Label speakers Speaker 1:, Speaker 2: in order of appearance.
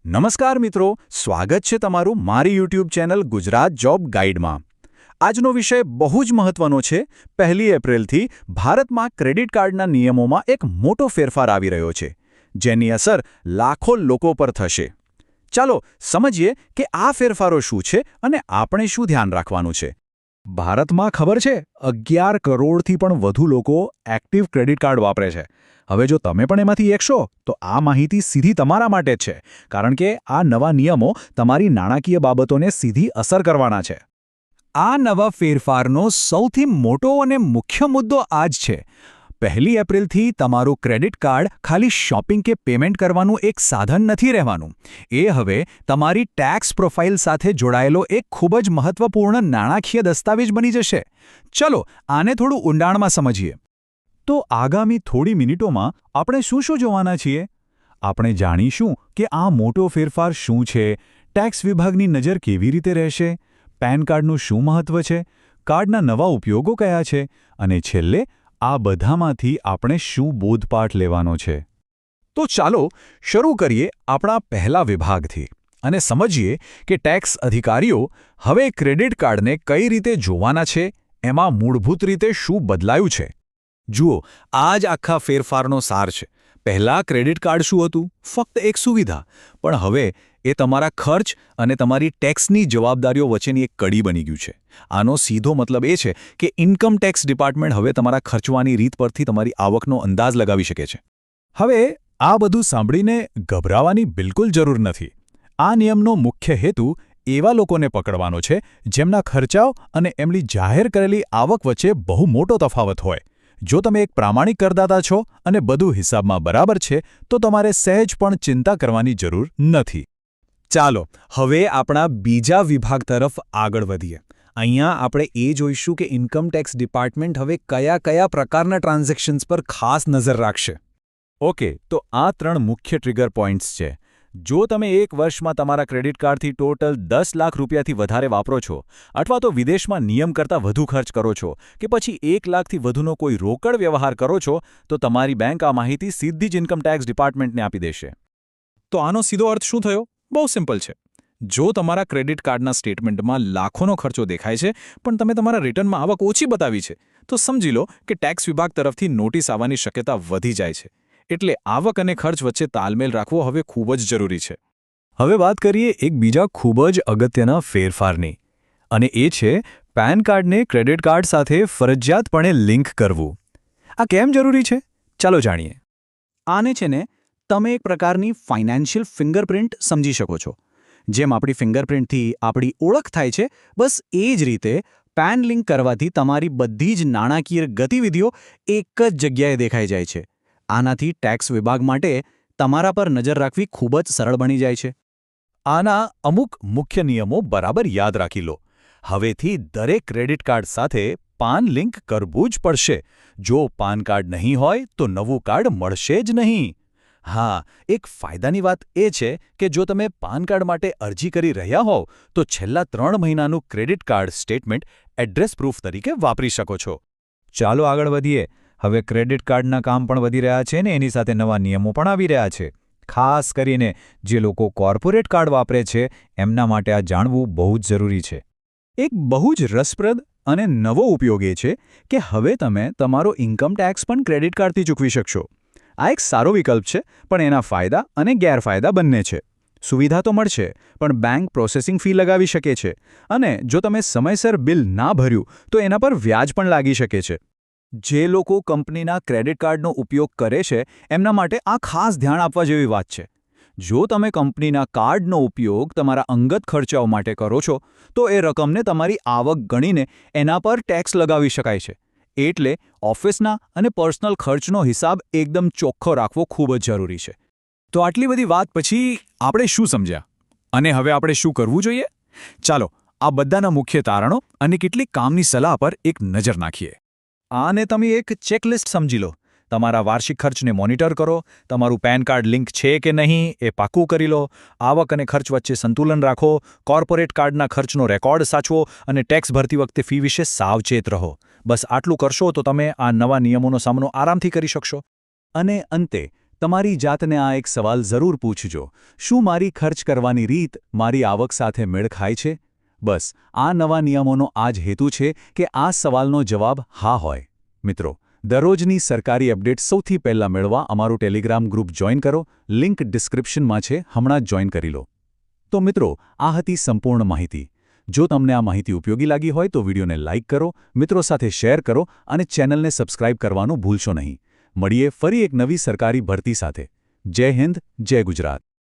Speaker 1: નમસ્કાર મિત્રો, સ્વાગત છે તમારું મારી યુટ્યુબ ચેનલ ગુજરાત જોબ ગાઈડમાં। આજનો વિષય બહુ જ મહત્વનો છે। 1 એપ્રિલથી ભારતમાં ક્રેડિટ કાર્ડના નિયમોમાં એક મોટો ફેરફાર આવી રહ્યો છે, જેની અસર લાખો લોકો પર થશે। ચાલો સમજીએ કે આ ફેરફારો શું છે અને આપણે શું ધ્યાન રાખવાનું છે।
Speaker 2: ભારતમાં ખબર છે 11 કરોડથી પણ વધુ લોકો એક્ટિવ ક્રેડિટ કાર્ડ વાપરે છે। હવે જો તમે પણ એમાંથી એક છો તો આ માહિતી સીધી તમારા માટે જ છે, કારણ કે આ નવા નિયમો તમારી નાણાકીય બાબતોને સીધી અસર કરવાના છે।
Speaker 3: આ નવા ફેરફારનો સૌથી મોટો અને મુખ્ય મુદ્દો આ જ છે। 1 એપ્રિલથી તમારું ક્રેડિટ કાર્ડ ખાલી શોપિંગ કે પેમેન્ટ કરવાનું એક સાધન નથી રહેવાનું। એ હવે તમારી ટેક્સ પ્રોફાઇલ સાથે જોડાયેલો એક ખૂબ જ મહત્વપૂર્ણ નાણાકીય દસ્તાવેજ બની જશે। ચલો આને થોડું ઊંડાણમાં સમજીએ।
Speaker 2: તો આગામી થોડી મિનિટોમાં આપણે શું જોવાના છીએ? આપણે જાણીશું કે આ મોટો ફેરફાર શું છે, ટેક્સ વિભાગની નજર કેવી રીતે રહેશે, પેન કાર્ડનું શું મહત્વ છે, કાર્ડના નવા ઉપયોગો કયા છે, અને છેલ્લે આ બધામાંથી આપણે શું બોધપાઠ લેવાનો છે।
Speaker 3: તો ચાલો શરૂ કરીએ આપણા પહેલા વિભાગથી અને સમજીએ કે ટેક્સ અધિકારીઓ હવે ક્રેડિટ કાર્ડને કઈ રીતે જોવાના છે, એમાં મૂળભૂત રીતે શું બદલાયું છે। જુઓ, આ જ આખા ફેરફારનો સાર છે। પહેલાં ક્રેડિટ કાર્ડ શું હતું? ફક્ત એક સુવિધા, પણ હવે એ તમારા ખર્ચ અને તમારી ટેક્સની જવાબદારીઓ વચ્ચેની એક કડી બની ગયું છે। આનો સીધો મતલબ એ છે કે ઇન્કમ ટેક્સ ડિપાર્ટમેન્ટ હવે તમારા ખર્ચવાની રીત પરથી તમારી આવકનો અંદાજ લગાવી શકે છે।
Speaker 2: હવે આ બધું સાંભળીને ગભરાવાની બિલકુલ જરૂર નથી। આ નિયમનો મુખ્ય હેતુ એવા લોકોને પકડવાનો છે જેમના ખર્ચાઓ અને એમની જાહેર કરેલી આવક વચ્ચે બહુ મોટો તફાવત હોય। જો તમે એક પ્રામાણિક કરદાતા છો અને બધું હિસાબમાં બરાબર છે, તો તમારે સહેજ પણ ચિંતા કરવાની જરૂર નથી।
Speaker 3: ચાલો હવે આપણા બીજા વિભાગ તરફ આગળ વધીએ। અહીંયા આપણે એ જોઈશું કે ઇન્કમ ટેક્સ ડિપાર્ટમેન્ટ હવે કયા પ્રકારના ટ્રાન્ઝેક્શન્સ પર ખાસ નજર રાખશે।
Speaker 2: ઓકે, તો આ 3 મુખ્ય ટ્રિગર પોઈન્ટ્સ છે। જો તમે એક વર્ષમાં તમારા ક્રેડિટ કાર્ડથી ટોટલ 10 લાખ રૂપિયાથી વધારે વાપરો છો, અથવા તો વિદેશમાં નિયમ કરતાં વધુ ખર્ચ કરો છો, કે પછી 1 લાખથી વધુનો કોઈ રોકડ વ્યવહાર કરો છો, તો તમારી બેંક આ માહિતી સીધી જ ઇન્કમ ટેક્સ ડિપાર્ટમેન્ટને આપી દેશે।
Speaker 3: તો આનો સીધો અર્થ શું થયો? બહુ સિમ્પલ છે। જો તમારા ક્રેડિટ કાર્ડના સ્ટેટમેન્ટમાં લાખોનો ખર્ચો દેખાય છે, પણ તમે તમારા રિટર્નમાં આવક ઓછી બતાવી છે, તો સમજી લો કે ટેક્સ વિભાગ તરફથી નોટિસ આવવાની શક્યતા વધી જાય છે। એટલે આવક અને ખર્ચ વચ્ચે તાલમેલ રાખવો હવે ખૂબ જ જરૂરી છે।
Speaker 2: હવે વાત કરીએ એક બીજા ખૂબ જ અગત્યના ફેરફારની, અને એ છે પેન કાર્ડને ક્રેડિટ કાર્ડ સાથે ફરજિયાતપણે લિંક કરવું। આ કેમ જરૂરી છે? ચાલો જાણીએ।
Speaker 1: આને છે ને તમે એક પ્રકારની ફાઇનાન્શિયલ ફિંગરપ્રિન્ટ સમજી શકો છો। જેમ આપણી ફિંગરપ્રિન્ટથી આપણી ઓળખ થાય છે, બસ એ જ રીતે પેન લિંક કરવાથી તમારી બધી જ નાણાકીય ગતિવિધિઓ એક જ જગ્યાએ દેખાઈ જાય છે। આનાથી ટેક્સ વિભાગ માટે તમારા પર નજર રાખવી ખૂબ જ સરળ બની જાય છે।
Speaker 2: આના અમુક મુખ્ય નિયમો બરાબર યાદ રાખી લો। હવેથી દરેક ક્રેડિટ કાર્ડ સાથે પાન લિંક કરવું જ પડશે। જો પાન કાર્ડ નહીં હોય તો નવું કાર્ડ મળશે જ નહીં। હા, એક ફાયદાની વાત એ છે કે જો તમે પાન કાર્ડ માટે અરજી કરી રહ્યા હોવ તો છેલ્લા 3 મહિનાનું credit card statement address proof તરીકે વાપરી શકો છો। ચાલો આગળ વધીએ। હવે ક્રેડિટ કાર્ડના કામ પણ વધી રહ્યા છે ને એની સાથે નવા નિયમો પણ આવી રહ્યા છે। ખાસ કરીને જે લોકો કોર્પોરેટ કાર્ડ વાપરે છે એમના માટે આ જાણવું બહુ જ જરૂરી છે।
Speaker 1: એક બહુ જ રસપ્રદ અને નવો ઉપયોગ એ છે કે હવે તમે તમારો ઇન્કમ ટેક્સ પણ ક્રેડિટ કાર્ડથી ચૂકવી શકશો। આ એક સારો વિકલ્પ છે, પણ એના ફાયદા અને ગેરફાયદા બંને છે। સુવિધા તો મળશે, પણ બેંક પ્રોસેસિંગ ફી લગાવી શકે છે, અને જો તમે સમયસર બિલ ના ભર્યું તો એના પર વ્યાજ પણ લાગી શકે છે। જે લોકો કંપનીના ક્રેડિટ કાર્ડનો ઉપયોગ કરે છે એમના માટે આ ખાસ ધ્યાન આપવા જેવી વાત છે। જો તમે કંપનીના કાર્ડનો ઉપયોગ તમારા અંગત ખર્ચાઓ માટે કરો છો, તો એ રકમને તમારી આવક ગણીને એના પર ટેક્સ લગાવી શકાય છે। એટલે ઓફિસના અને પર્સનલ ખર્ચનો હિસાબ એકદમ ચોખ્ખો રાખવો ખૂબ જ જરૂરી છે।
Speaker 3: તો આટલી બધી વાત પછી આપણે શું સમજ્યા, અને હવે આપણે શું કરવું જોઈએ? ચાલો આ બધાના મુખ્ય તારણો અને કેટલીક કામની સલાહ પર એક નજર નાખીએ। આને તમે એક ચેકલિસ્ટ સમજી લો। તમારા વાર્ષિક ખર્ચને મોનિટર કરો, તમારું પેન કાર્ડ લિંક છે કે નહીં એ પાક્કું કરી લો, આવક અને ખર્ચ વચ્ચે સંતુલન રાખો, કોર્પોરેટ કાર્ડના ખર્ચનો રેકોર્ડ સાચવો અને ટેક્સ ભરતી વખતે ફી વિશે સાવચેત રહો। બસ આટલું કરશો તો તમે આ નવા નિયમોનો સામનો આરામથી કરી શકશો।
Speaker 1: અને અંતે તમારી જાતને આ એક સવાલ જરૂર પૂછજો, શું મારી ખર્ચ કરવાની રીત મારી આવક સાથે મેળ ખાય છે? બસ આ નવા નિયમોનો આ જ હેતુ છે કે આ સવાલનો જવાબ હા હોય. મિત્રો, દરરોજની સરકારી અપડેટ સૌથી પહેલાં મેળવવા અમારું ટેલિગ્રામ ગ્રુપ જોઈન કરો. લિંક ડિસ્ક્રિપ્શનમાં છે, હમણાં જ જોઈન કરી લો. તો મિત્રો, આ હતી સંપૂર્ણ માહિતી. જો તમને આ માહિતી ઉપયોગી લાગી હોય તો વિડીયોને લાઇક કરો, મિત્રો સાથે શેર કરો અને ચેનલને સબસ્ક્રાઇબ કરવાનું ભૂલશો નહીં. મળીએ ફરી એક નવી સરકારી ભરતી સાથે. જય હિન્દ, જય ગુજરાત.